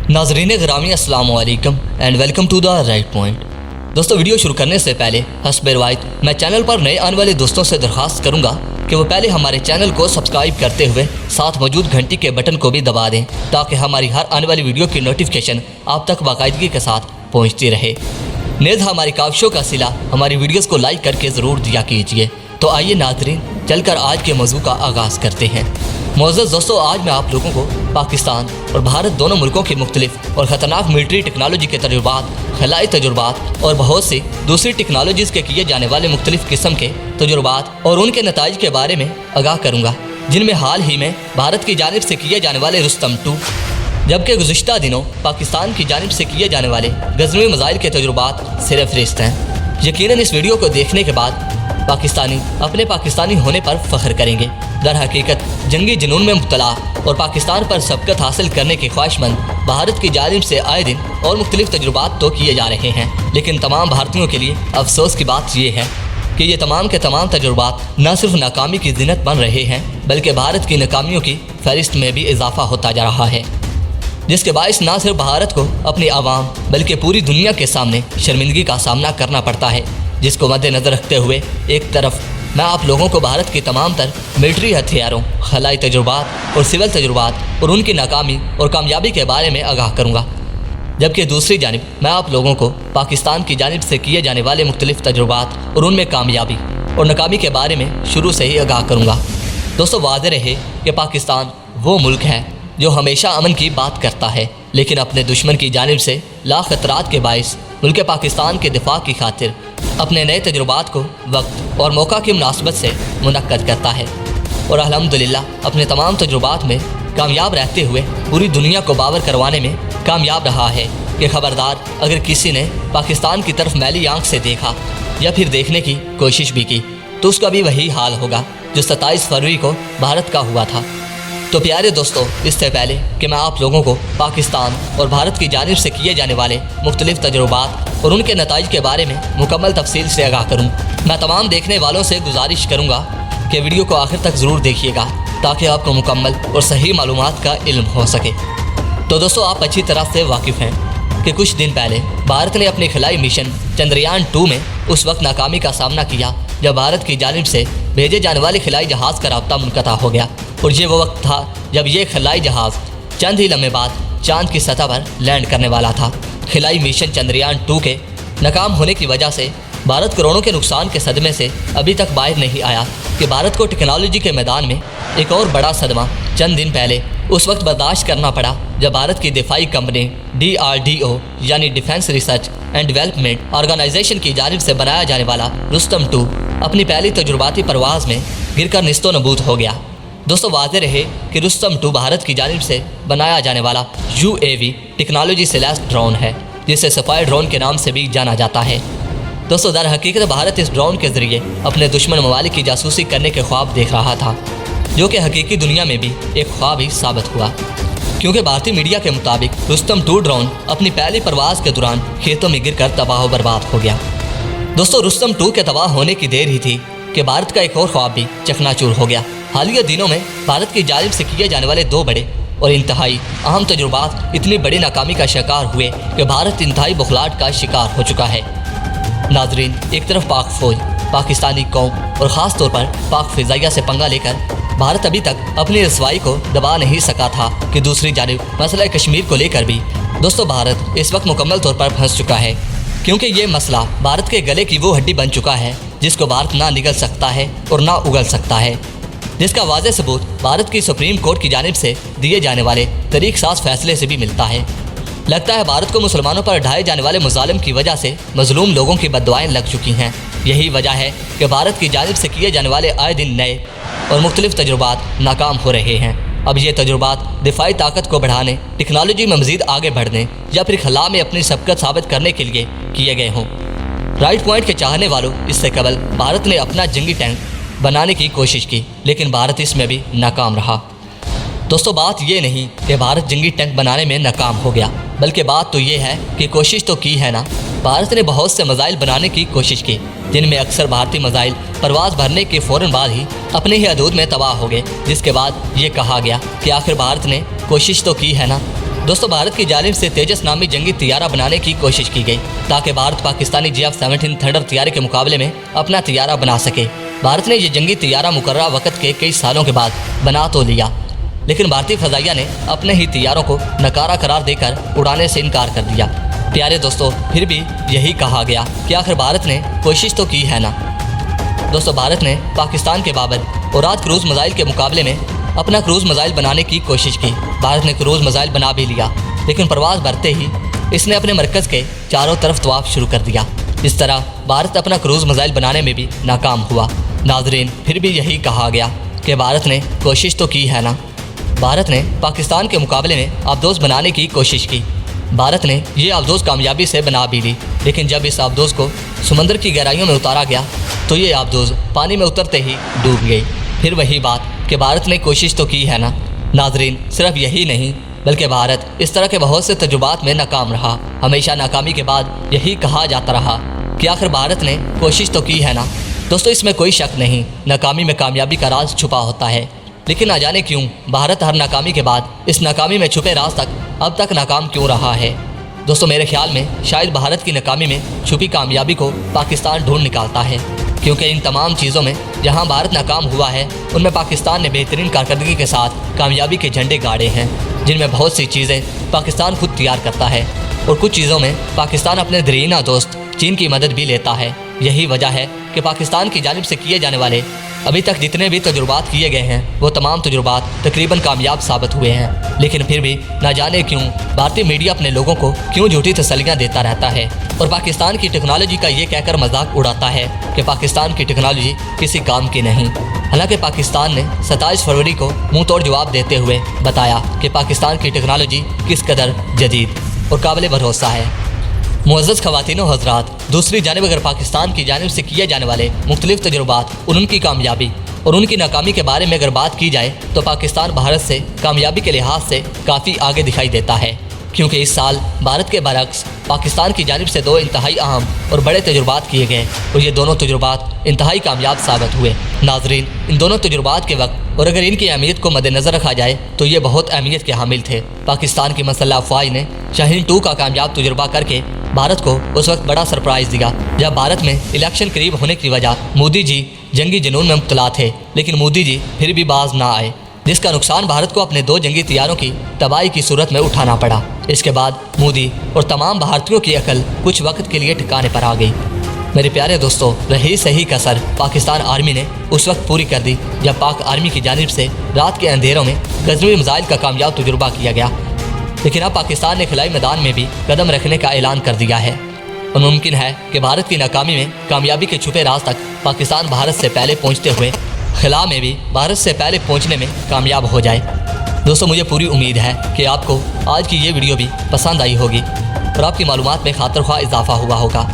नाजरीन ग्रामी अस्सलाम वालेकुम and welcome to the right point. दोस्तों, वीडियो शुरू करने से पहले हस्बे रिवायत मैं चैनल पर नए आने वाले दोस्तों से दरख्वास्त करूंगा कि वो पहले हमारे चैनल को सब्सक्राइब करते हुए साथ मौजूद घंटी के बटन को भी दबा दें ताकि हमारी हर आने वाली वीडियो की नोटिफिकेशन आप तक बाकायदगी के साथ पहुँचती रहे। नेज़ हमारी काविशों का सिला हमारी वीडियोज़ को लाइक करके ज़रूर दिया कीजिए। तो आइए नाज़रीन, चलकर आज के मौजू का आगाज़ करते हैं। मोअज़्ज़ज़ दोस्तों, आज मैं आप लोगों को पाकिस्तान और भारत दोनों मुल्कों की मुख्तलिफ और ख़तरनाक मिलिट्री टेक्नोलॉजी के तजुर्बात, खलाई तजुर्बात और बहुत सी दूसरी टेक्नोलॉजीज़ के किए जाने वाले मुख्तलिफ किस्म के तजुर्बात और उनके नताइज के बारे में आगाह करूँगा, जिनमें हाल ही में भारत की जानिब से किए जाने वाले रुस्तम 2, जबकि गुज़िश्ता दिनों पाकिस्तान की जानिब से किए जाने वाले गज़नवी मिसाइल के तजुर्बात सिर फहरिस्त हैं। यकीनन इस वीडियो को देखने के बाद पाकिस्तानी अपने पाकिस्तानी होने पर फ़ख्र करेंगे। दर हकीकत जंगी जुनून में मुब्तला और पाकिस्तान पर सबकत हासिल करने के ख्वाहिशमंद भारत की जानिब से आए दिन और मुख्तलिफ तजुर्बात तो किए जा रहे हैं, लेकिन तमाम भारतीयों के लिए अफसोस की बात यह है कि ये तमाम के तमाम तजुर्बात न सिर्फ नाकामी की ज़िनत बन रहे हैं बल्कि भारत की नाकामियों की फहरिस्त में भी इजाफा होता जा रहा है, जिसके बायस न सिर्फ भारत को अपनी आवाम बल्कि पूरी दुनिया के सामने शर्मिंदगी का सामना करना पड़ता है। जिसको मद्देनज़र रखते हुए एक तरफ मैं आप लोगों को भारत के तमाम तर मिलिट्री हथियारों, खलाई तजुर्बात और सिविल तजुर्बात और उनकी नाकामी और कामयाबी के बारे में आगाह करूँगा, जबकि दूसरी जानिब मैं आप लोगों को पाकिस्तान की जानिब से किए जाने वाले मुख्तलिफ तजुर्बात और उनमें कामयाबी और नाकामी के बारे में शुरू से ही आगाह करूँगा। दोस्तों, वाज़ेह रहे कि पाकिस्तान वो मुल्क है जो हमेशा अमन की बात करता है, लेकिन अपने दुश्मन की जानिब से ला खतरात के बायस मुल्क पाकिस्तान के दिफा की खातिर अपने नए तजुर्बात को वक्त और मौका की मुनासबत से मुनक्कद करता है और अल्हम्दुलिल्लाह अपने तमाम तजुर्बात में कामयाब रहते हुए पूरी दुनिया को बावर करवाने में कामयाब रहा है कि खबरदार अगर किसी ने पाकिस्तान की तरफ मैली आंख से देखा या फिर देखने की कोशिश भी की तो उसका भी वही हाल होगा जो 27 फरवरी को भारत का हुआ था। तो प्यारे दोस्तों, इससे पहले कि मैं आप लोगों को पाकिस्तान और भारत की जानिब से किए जाने वाले मुख्तलिफ तजुर्बात और उनके नताइज के बारे में मुकम्मल तफसील से आगाह करूँ, मैं तमाम देखने वालों से गुजारिश करूँगा कि वीडियो को आखिर तक ज़रूर देखिएगा ताकि आपको मुकम्मल और सही मालूमात का इल्म हो सके। तो दोस्तों, आप अच्छी तरह से वाकिफ़ हैं कि कुछ दिन पहले भारत ने अपने खलाई मिशन चंद्रयान 2 में उस वक्त नाकामी का सामना किया जब भारत की जानिब से भेजे जाने वाले खलाई जहाज़ का राब्ता मुनक़ता हो गया, और ये वो वक्त था जब ये खलाई जहाज़ चंद ही लम्हे बाद चांद की सतह पर लैंड करने वाला था। खलाई मिशन चंद्रयान 2 के नाकाम होने की वजह से भारत करोड़ों के नुकसान के सदमे से अभी तक बाहर नहीं आया कि भारत को टेक्नोलॉजी के मैदान में एक और बड़ा सदमा चंद दिन पहले उस वक्त बर्दाश्त करना पड़ा जब भारत की दिफाई कंपनी DRDO यानी defence research and development organisation की जानिब से बनाया जाने वाला रुस्तम 2 अपनी पहली तजुर्बाती परवाज़ में गिरकर निस्तो नबूद हो गया। दोस्तों, वाज़ेह रहे कि रुस्तम 2 भारत की जानिब से बनाया जाने वाला UAV टेक्नोलॉजी से लैस ड्रोन है, जिसे सफ़ाई ड्रोन के नाम से भी जाना जाता है। दोस्तों, दर हकीकत भारत इस ड्रोन के ज़रिए अपने दुश्मन ममालिक की जासूसी करने के ख्वाब देख रहा था, जो कि हकीकी दुनिया में भी एक ख्वाब ही साबित हुआ, क्योंकि भारतीय मीडिया के मुताबिक रुस्तम 2 ड्रोन अपनी पहली परवाज़ के दौरान खेतों में गिरकर तबाह व बर्बाद हो गया। दोस्तों, रुस्तम 2 के तबाह होने की देर ही थी कि भारत का एक और ख्वाब भी चकनाचूर हो गया। हालिया दिनों में भारत की जानिब से किए जाने वाले 2 बड़े और इंतहाई अहम तजुर्बात इतनी बड़ी नाकामी का शिकार हुए कि भारत इंतहाई बुखलाहट का शिकार हो चुका है। नाजरीन, एक तरफ पाक फौज, पाकिस्तानी कौम और ख़ास तौर पर पाक फ़िज़ाइया से पंगा लेकर भारत अभी तक अपनी रसवाई को दबा नहीं सका था कि दूसरी जानिब मसला कश्मीर को लेकर भी दोस्तों भारत इस वक्त मुकम्मल तौर पर फंस चुका है, क्योंकि ये मसला भारत के गले की वो हड्डी बन चुका है जिसको भारत ना निगल सकता है और ना उगल सकता है, जिसका वाज़ेह सबूत भारत की सुप्रीम कोर्ट की जानिब से दिए जाने वाले तरीक़ साज़ फैसले से भी मिलता है। लगता है भारत को मुसलमानों पर ढाए जाने वाले मुजालिम की वजह से मजलूम लोगों की बद्दुआएं लग चुकी हैं। यही वजह है कि भारत की जानिब से किए जाने वाले आए दिन नए और मुख्तलिफ तजुर्बात नाकाम हो रहे हैं। अब ये तजुर्बात दिफाई ताकत को बढ़ाने, टेक्नोलॉजी में मज़ीद आगे बढ़ने या फिर खला में अपनी सबकत साबित करने के लिए किए गए हों। राइट पॉइंट के चाहने वालों, इससे कबल भारत ने अपना जंगी टैंक बनाने की कोशिश की, लेकिन भारत इसमें भी नाकाम रहा। दोस्तों, बात ये नहीं कि भारत जंगी टैंक बनाने में नाकाम हो गया, बल्कि बात तो ये है कि कोशिश तो की है ना। भारत ने बहुत से मिसाइल बनाने की कोशिश की, जिनमें अक्सर भारतीय मिसाइल परवाज़ भरने के फ़ौरन बाद ही अपने ही हदूद में तबाह हो गए, जिसके बाद ये कहा गया कि आखिर भारत ने कोशिश तो की है ना। दोस्तों भारत की जानिब से तेजस नामी जंगी तैयारा बनाने की कोशिश की गई ताकि भारत पाकिस्तानी JF-17 थंडर तैयारे के मुकाबले में अपना तैयारा बना सके। भारत ने ये जंगी तैयारा मुकर्ररा वक्त के कई सालों के बाद बना तो लिया, लेकिन भारतीय फजाइया ने अपने ही तैयारों को नकारा करार देकर उड़ाने से इनकार कर दिया। प्यारे दोस्तों, फिर भी यही कहा गया कि आखिर भारत ने कोशिश तो की है ना। दोस्तों भारत ने पाकिस्तान के बाबर औराद क्रूज़ मिसाइल के मुकाबले में अपना क्रूज़ मिसाइल बनाने की कोशिश की। भारत ने क्रूज़ मिसाइल बना भी लिया, लेकिन परवाज़ भरते ही इसने अपने मरकज़ के चारों तरफ तवाफ शुरू कर दिया। इस तरह भारत अपना क्रूज़ मिसाइल बनाने में भी नाकाम हुआ। नाज़रीन, फिर भी यही कहा गया कि भारत ने कोशिश तो की है ना। भारत ने पाकिस्तान के मुकाबले में आबदोज़ बनाने की कोशिश की। भारत ने ये आबदोज़ कामयाबी से बना भी ली, लेकिन जब इस आबदोज़ को समंदर की गहराइयों में उतारा गया तो ये आबदोज़ पानी में उतरते ही डूब गई। फिर वही बात कि भारत ने कोशिश तो की है ना। नाज़रीन, सिर्फ यही नहीं बल्कि भारत इस तरह के बहुत से तजुर्बात में नाकाम रहा। हमेशा नाकामी के बाद यही कहा जाता रहा कि आखिर भारत ने कोशिश तो की है ना। दोस्तों इसमें कोई शक नहीं, नाकामी में कामयाबी का राज छुपा होता है, लेकिन ना जाने क्यों भारत हर नाकामी के बाद इस नाकामी में छुपे राज तक अब तक नाकाम क्यों रहा है। दोस्तों मेरे ख्याल में शायद भारत की नाकामी में छुपी कामयाबी को पाकिस्तान ढूंढ निकालता है, क्योंकि इन तमाम चीज़ों में जहां भारत नाकाम हुआ है उनमें पाकिस्तान ने बेहतरीन कारकर्दगी के साथ कामयाबी के झंडे गाड़े हैं, जिनमें बहुत सी चीज़ें पाकिस्तान खुद तैयार करता है और कुछ चीज़ों में पाकिस्तान अपने दरीना दोस्त चीन की मदद भी लेता है। यही वजह है कि पाकिस्तान की जानिब से किए जाने वाले अभी तक जितने भी तजुर्बात किए गए हैं वो तमाम तजुर्बात तकरीबन कामयाब साबित हुए हैं, लेकिन फिर भी ना जाने क्यों भारतीय मीडिया अपने लोगों को क्यों झूठी तसल्लियाँ देता रहता है और पाकिस्तान की टेक्नोलॉजी का ये कहकर मजाक उड़ाता है कि पाकिस्तान की टेक्नोलॉजी किसी काम की नहीं। हालांकि पाकिस्तान ने 27 फरवरी को मुंह तोड़ जवाब देते हुए बताया कि पाकिस्तान की टेक्नोलॉजी किस कदर जदीद और काबिल भरोसा है। मुअज़्ज़ज़ ख़वातीन व हज़रात, दूसरी जानिब अगर पाकिस्तान की जानिब से किए जाने वाले मुख्तलिफ तजुर्बात और उनकी कामयाबी और उनकी नाकामी के बारे में अगर बात की जाए तो पाकिस्तान भारत से कामयाबी के लिहाज से काफ़ी आगे दिखाई देता है, क्योंकि इस साल भारत के बरक्स पाकिस्तान की जानिब से 2 इंतहाई अहम और बड़े तजुर्बात किए गए और ये दोनों तजुर्बात इंतहाई कामयाब साबित हुए। नाजरीन, इन दोनों तजुर्बात के वक्त और अगर इनकी अहमियत को मद्देनज़र रखा जाए तो ये बहुत अहमियत के हामिल थे। पाकिस्तान की मसल्ह अफ़वाज ने शाहीन 2 का कामयाब तजुर्बा करके भारत को उस वक्त बड़ा सरप्राइज़ दिया जब भारत में इलेक्शन करीब होने की वजह मोदी जी जंगी जुनून में मुब्तला थे, लेकिन मोदी जी फिर भी बाज ना आए, जिसका नुकसान भारत को अपने 2 जंगी तैयारों की तबाही की सूरत में उठाना पड़ा। इसके बाद मोदी और तमाम भारतीयों की अकल कुछ वक्त के लिए ठिकाने पर आ गई। मेरे प्यारे दोस्तों, रही सही कसर पाकिस्तान आर्मी ने उस वक्त पूरी कर दी जब पाक आर्मी की जानिब से रात के अंधेरों में गज़नवी मिसाइल का कामयाब तजुर्बा किया गया, लेकिन अब पाकिस्तान ने खिलाई मैदान में भी कदम रखने का ऐलान कर दिया है और मुमकिन है कि भारत की नाकामी में कामयाबी के छुपे राज तक पाकिस्तान भारत से पहले पहुँचते हुए खिला में भी भारत से पहले पहुंचने में कामयाब हो जाए। दोस्तों मुझे पूरी उम्मीद है कि आपको आज की ये वीडियो भी पसंद आई होगी और आपकी मालूमात में खातिर-ख्वाह इजाफा हुआ होगा।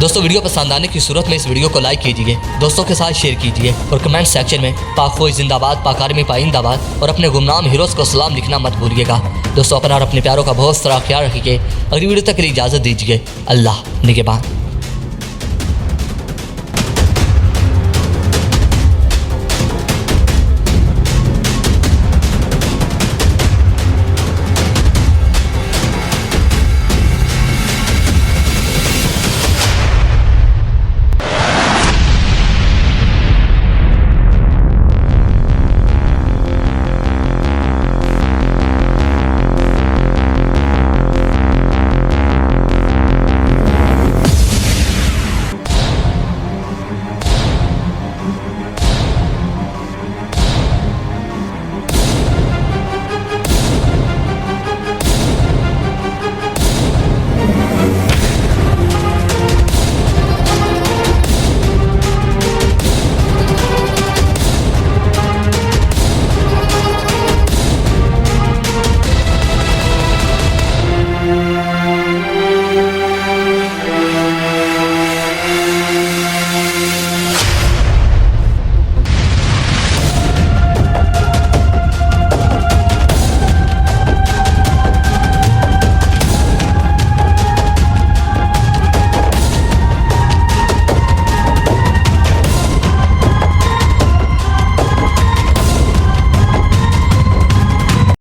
दोस्तों वीडियो पसंद आने की सूरत में इस वीडियो को लाइक कीजिए, दोस्तों के साथ शेयर कीजिए और कमेंट सेक्शन में पाक फौज जिंदाबाद, पाक आर्मी पाइंदाबाद और अपने गुमनाम हीरोज़ को सलाम लिखना मत भूलिएगा। दोस्तों अपना और अपने प्यारों का बहुत सारा ख्याल रखिए। अगली वीडियो तक के लिए इजाज़त दीजिए। अल्लाह निगहबान।